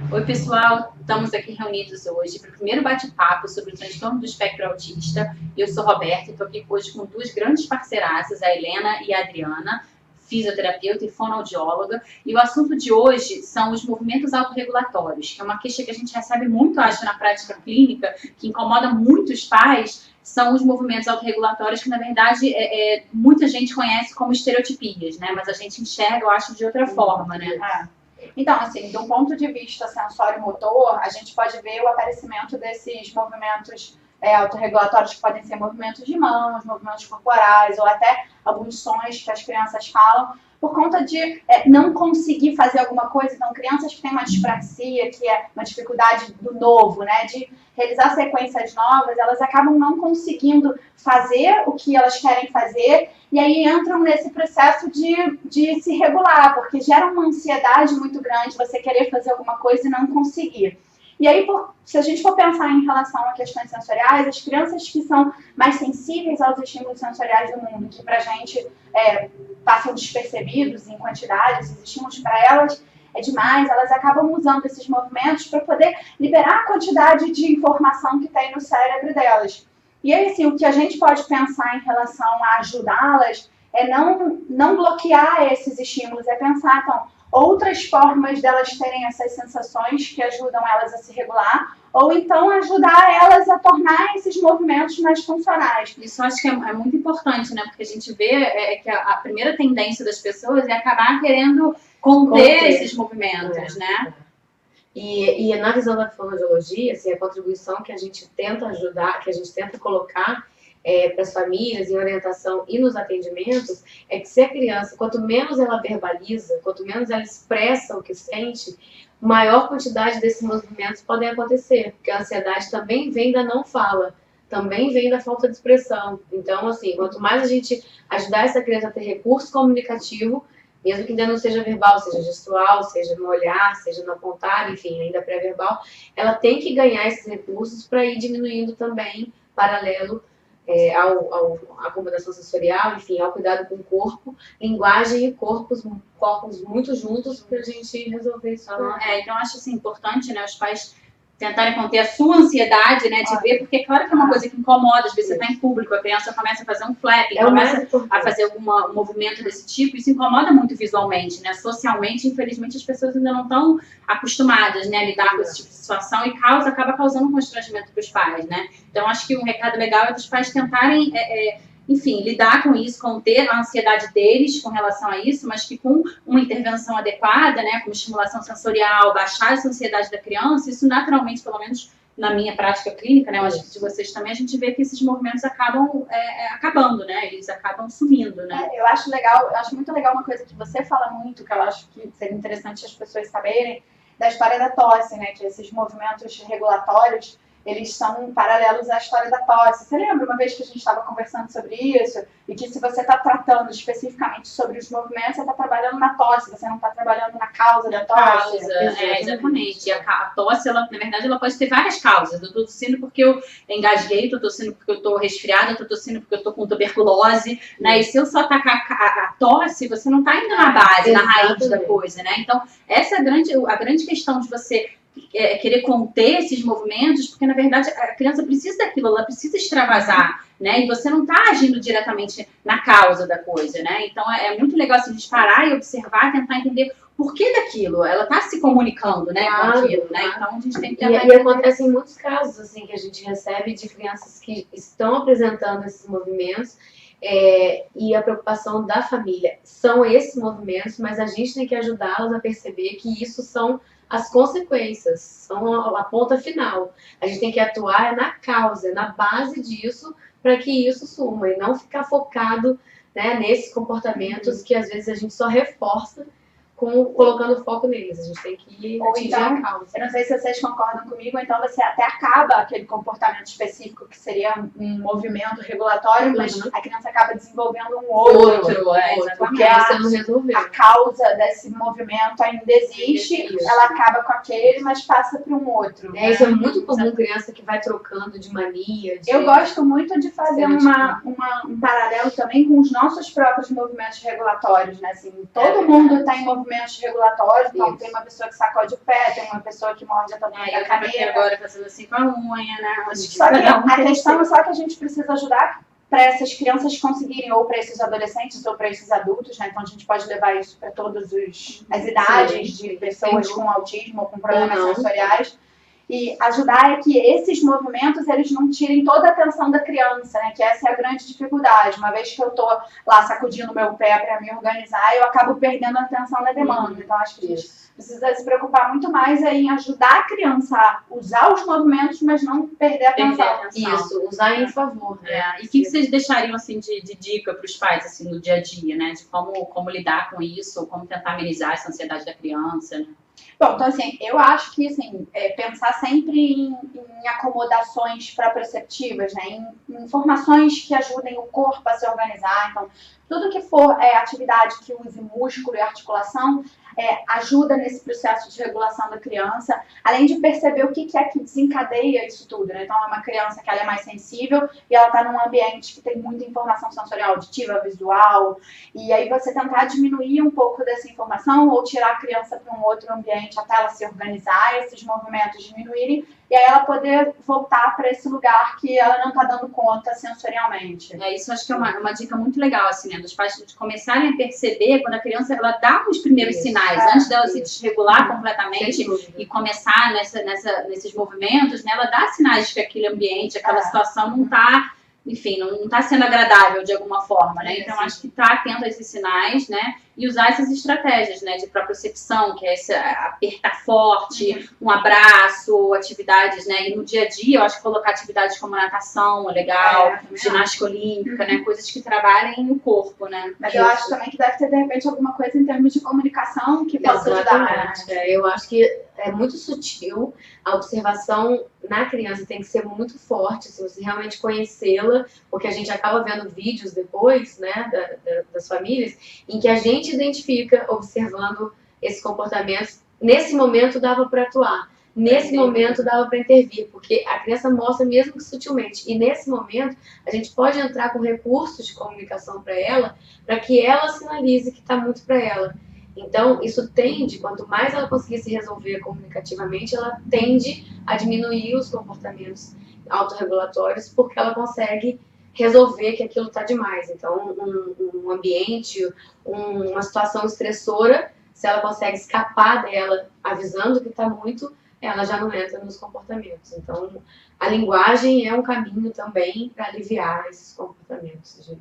Oi, pessoal! Estamos aqui reunidos hoje para o primeiro bate-papo sobre o transtorno do espectro autista. Eu sou Roberta e estou aqui hoje com duas grandes parceiraças, a Helena e a Adriana, fisioterapeuta e fonoaudióloga. E o assunto de hoje são os movimentos autorregulatórios, que é uma queixa que a gente recebe muito, acho, na prática clínica, que incomoda muitos pais, são os movimentos autorregulatórios que, na verdade, muita gente conhece como estereotipias, né? Mas a gente enxerga, eu acho, de outra forma, né? Então, assim, do ponto de vista sensório-motor, a gente pode ver o aparecimento desses movimentos autorregulatórios que podem ser movimentos de mãos, movimentos corporais, ou até alguns sons que as crianças falam, por conta de não conseguir fazer alguma coisa. Então, crianças que têm uma dispraxia, que é uma dificuldade do novo, né, de realizar sequências novas, elas acabam não conseguindo fazer o que elas querem fazer, e aí entram nesse processo de se regular, porque gera uma ansiedade muito grande você querer fazer alguma coisa e não conseguir. E aí, se a gente for pensar em relação a questões sensoriais, as crianças que são mais sensíveis aos estímulos sensoriais do mundo, que pra gente passam despercebidos em quantidades, os estímulos para elas é demais, elas acabam usando esses movimentos para poder liberar a quantidade de informação que tem no cérebro delas. E aí, assim, o que a gente pode pensar em relação a ajudá-las é não bloquear esses estímulos, é pensar, então, outras formas delas terem essas sensações que ajudam elas a se regular, ou então ajudar elas a tornar esses movimentos mais funcionais. Isso acho que é muito importante, né? Porque a gente vê que a primeira tendência das pessoas é acabar querendo conter esses movimentos, né? E na visão da fonoaudiologia, assim, a contribuição que a gente tenta ajudar, que a gente tenta colocar para as famílias em orientação e nos atendimentos, é que se a criança, quanto menos ela verbaliza, quanto menos ela expressa o que sente, maior quantidade desses movimentos podem acontecer, porque a ansiedade também vem da não fala, também vem da falta de expressão. Então, assim, quanto mais a gente ajudar essa criança a ter recurso comunicativo, mesmo que ainda não seja verbal, seja gestual, seja no olhar, seja no apontar, enfim, ainda pré-verbal, ela tem que ganhar esses recursos para ir diminuindo também, paralelo à acomodação sensorial, enfim, ao cuidado com o corpo, linguagem e corpos muito juntos para a gente resolver isso. Então acho assim, importante, né, os pais tentarem conter a sua ansiedade, né, de ver, porque claro que é uma coisa que incomoda, às vezes você está em público, a criança começa a fazer um flap, começa a fazer algum movimento desse tipo, isso incomoda muito visualmente, né, socialmente, infelizmente as pessoas ainda não estão acostumadas, né, a lidar com esse tipo de situação e acaba causando um constrangimento para os pais, né, então acho que um recado legal é dos pais tentarem enfim, lidar com isso, conter a ansiedade deles com relação a isso, mas que com uma intervenção adequada, né, com estimulação sensorial, baixar essa ansiedade da criança, isso naturalmente, pelo menos na minha prática clínica, né, eu acho que de vocês também, a gente vê que esses movimentos acabam acabando, né, eles acabam sumindo, né. Eu acho legal, eu acho muito legal uma coisa que você fala muito, que eu acho que seria interessante as pessoas saberem, da história da tosse, né, que esses movimentos regulatórios, eles são paralelos à história da tosse. Você lembra uma vez que a gente estava conversando sobre isso? E que se você está tratando especificamente sobre os movimentos, você está trabalhando na tosse, você não está trabalhando na causa da tosse. Exatamente. E a tosse, ela, na verdade, ela pode ter várias causas. Eu estou tossindo porque eu engasguei, estou tossindo porque eu estou resfriada, estou tossindo porque eu estou com tuberculose, né? E se eu só atacar a tosse, você não está indo na base, na raiz da coisa, né? Então, essa é a grande questão de você querer conter esses movimentos, porque na verdade a criança precisa daquilo, ela precisa extravasar, né? E você não está agindo diretamente na causa da coisa, né? Então é muito legal assim, a gente parar e observar, tentar entender por que daquilo, ela está se comunicando, né, com aquilo, né? Então a gente tem que tentar e acontece em muitos casos assim que a gente recebe de crianças que estão apresentando esses movimentos. E a preocupação da família são esses movimentos, mas a gente tem que ajudá-las a perceber que isso são as consequências, são a ponta final. A gente tem que atuar na causa, na base disso, para que isso suma e não ficar focado, né, nesses comportamentos que às vezes a gente só reforça colocando foco neles. A gente tem que atingir a causa. Eu não sei se vocês concordam comigo, então você até acaba aquele comportamento específico que seria um movimento regulatório, mas a criança acaba desenvolvendo um outro. Porque a causa desse movimento ainda existe, ela acaba com aquele, mas passa para um outro. Isso é muito comum, criança que vai trocando de mania. Eu gosto muito de fazer um paralelo também com os nossos próprios movimentos regulatórios, né? Assim, todo mundo está em movimento movimentos regulatórios, então Isso. tem uma pessoa que sacode o pé, tem uma pessoa que morde a tampinha da Eu tava aqui caneta. agora fazendo assim com a unha, né? Só que a questão é só que a gente precisa ajudar para essas crianças conseguirem, ou para esses adolescentes, ou para esses adultos, né? Então a gente pode levar isso para todas as idades de pessoas com autismo ou com problemas sensoriais. E ajudar é que esses movimentos, eles não tirem toda a atenção da criança, né? Que essa é a grande dificuldade. Uma vez que eu tô lá sacudindo meu pé para me organizar, eu acabo perdendo a atenção da demanda. Então acho que a gente precisa se preocupar muito mais em ajudar a criança a usar os movimentos, mas não perder a atenção. Isso, usar em favor, né? E o que vocês deixariam assim de dica para os pais assim no dia a dia, né? De como lidar com isso, como tentar amenizar essa ansiedade da criança, né? Bom, então assim, eu acho que assim, pensar sempre em acomodações proprioceptivas, né? Em informações que ajudem o corpo a se organizar. Então, tudo que for atividade que use músculo e articulação ajuda nesse processo de regulação da criança, além de perceber o que é que desencadeia isso tudo, né? Então, é uma criança que ela é mais sensível e ela está num ambiente que tem muita informação sensorial, auditiva, visual, e aí você tentar diminuir um pouco dessa informação ou tirar a criança para um outro ambiente até ela se organizar, esses movimentos diminuírem, e aí ela poder voltar para esse lugar que ela não está dando conta sensorialmente. Isso acho que é uma dica muito legal, assim, né? Dos pais de começarem a perceber quando a criança ela dá os primeiros sinais, antes dela se desregular completamente e começar nesses movimentos, né? Ela dá sinais de que aquele ambiente, aquela situação não está, enfim, não está sendo agradável de alguma forma, né? Então acho que estar atento a esses sinais, né? E usar essas estratégias, né, de propriocepção, que é esse apertar forte, um abraço, atividades, né, e no dia a dia, eu acho que colocar atividades como natação é legal, ginástica olímpica, né, coisas que trabalhem o corpo, né. Mas eu acho também que deve ter, de repente, alguma coisa em termos de comunicação que possa ajudar, né? Eu acho que é muito sutil, a observação na criança tem que ser muito forte, se você realmente conhecê-la, porque a gente acaba vendo vídeos depois, né, das famílias, em que a gente identifica, observando esses comportamentos, nesse momento dava para atuar, nesse momento dava para intervir, porque a criança mostra mesmo que sutilmente, e nesse momento a gente pode entrar com recursos de comunicação para que ela sinalize que está muito para ela. Então, isso tende, quanto mais ela conseguir se resolver comunicativamente, ela tende a diminuir os comportamentos autorregulatórios, porque ela consegue resolver que aquilo está demais. Então, um ambiente, uma situação estressora, se ela consegue escapar dela avisando que está muito, ela já não entra nos comportamentos. Então, a linguagem é um caminho também para aliviar esses comportamentos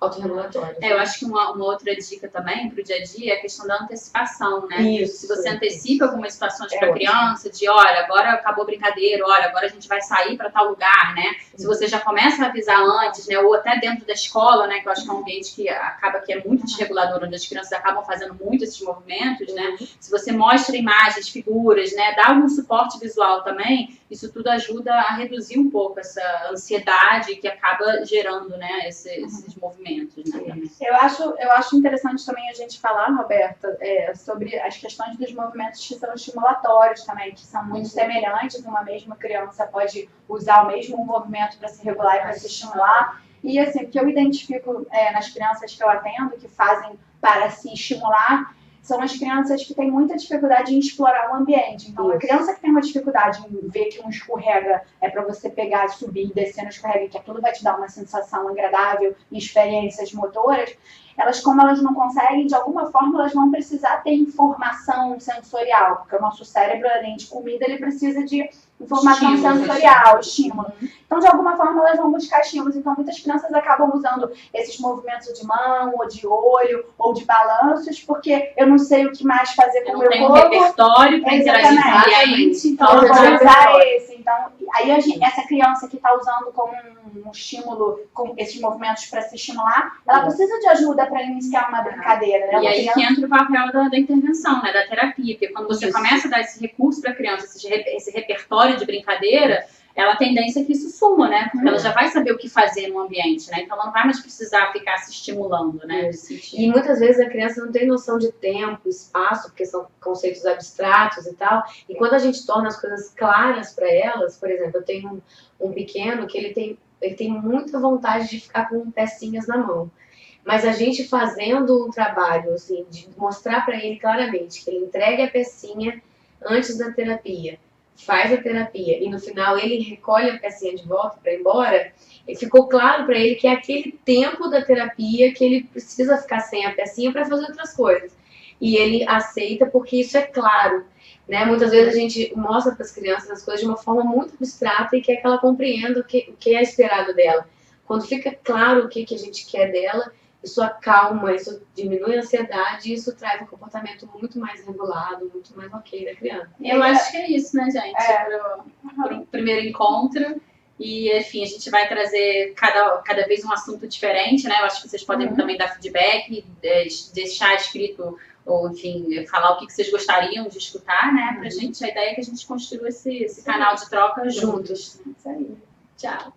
autorregulatórios. Eu acho que uma outra dica também para o dia a dia é a questão da antecipação, né? Isso. Se você antecipa algumas situações para a criança, de olha, agora acabou a brincadeira, olha, agora a gente vai sair para tal lugar, né? Se você já começa a avisar antes, né? Ou até dentro da escola, né? Que eu acho que é um ambiente que acaba que é muito desregulador, onde as crianças acabam fazendo muito esses movimentos, né? Se você mostra imagens, figuras, né? Dá algum suporte visual também, isso tudo ajuda a reduzir um pouco essa ansiedade que acaba gerando, né? Esses movimentos. Né? Eu acho interessante também a gente falar, Roberta, sobre as questões dos movimentos que são estimulatórios também, que são muito semelhantes. Uma mesma criança pode usar o mesmo movimento para se regular e para se estimular. E assim, o que eu identifico nas crianças que eu atendo, que fazem para se estimular, são as crianças que têm muita dificuldade em explorar o ambiente. Então, a criança que tem uma dificuldade em ver que um escorrega é para você pegar, subir e descer no escorrega, que aquilo vai te dar uma sensação agradável e experiências motoras, elas, como elas não conseguem, de alguma forma, elas vão precisar ter informação sensorial, porque o nosso cérebro, além de comida, ele precisa de informação sensorial, estímulo. Então, de alguma forma, elas vão buscar estímulos. Então, muitas crianças acabam usando esses movimentos de mão, ou de olho, ou de balanços, porque eu não sei o que mais fazer com o meu corpo. Eu não tenho um repertório para interagir com o cliente, então eu vou usar esse. Então, aí essa criança que está usando como um estímulo, com esses movimentos para se estimular, ela precisa de ajuda para iniciar uma brincadeira. Né? E aí que entra o papel da intervenção, né, da terapia, porque quando você começa a dar esse recurso para a criança, esse repertório de brincadeira, ela tem tendência que isso suma, né? Porque ela já vai saber o que fazer no ambiente, né? Então ela não vai mais precisar ficar se estimulando, né? E muitas vezes a criança não tem noção de tempo, espaço, porque são conceitos abstratos e tal. E quando a gente torna as coisas claras para elas, por exemplo, eu tenho um pequeno que ele tem muita vontade de ficar com pecinhas na mão. Mas a gente fazendo um trabalho, assim, de mostrar para ele claramente que ele entregue a pecinha antes da terapia, faz a terapia e no final ele recolhe a pecinha de volta para ir embora, e ficou claro para ele que é aquele tempo da terapia que ele precisa ficar sem a pecinha para fazer outras coisas. E ele aceita porque isso é claro, né? Muitas vezes a gente mostra para as crianças as coisas de uma forma muito abstrata e quer que ela compreenda o que é esperado dela. Quando fica claro o que a gente quer dela, isso acalma, isso diminui a ansiedade e isso traz um comportamento muito mais regulado, muito mais ok da criança. Eu acho que é isso, né, gente? Pro primeiro encontro. E, enfim, a gente vai trazer cada vez um assunto diferente, né? Eu acho que vocês podem também dar feedback, deixar escrito, ou, enfim, falar o que vocês gostariam de escutar, né? Pra gente, a ideia é que a gente construa esse canal de troca juntos. Isso aí. Tchau.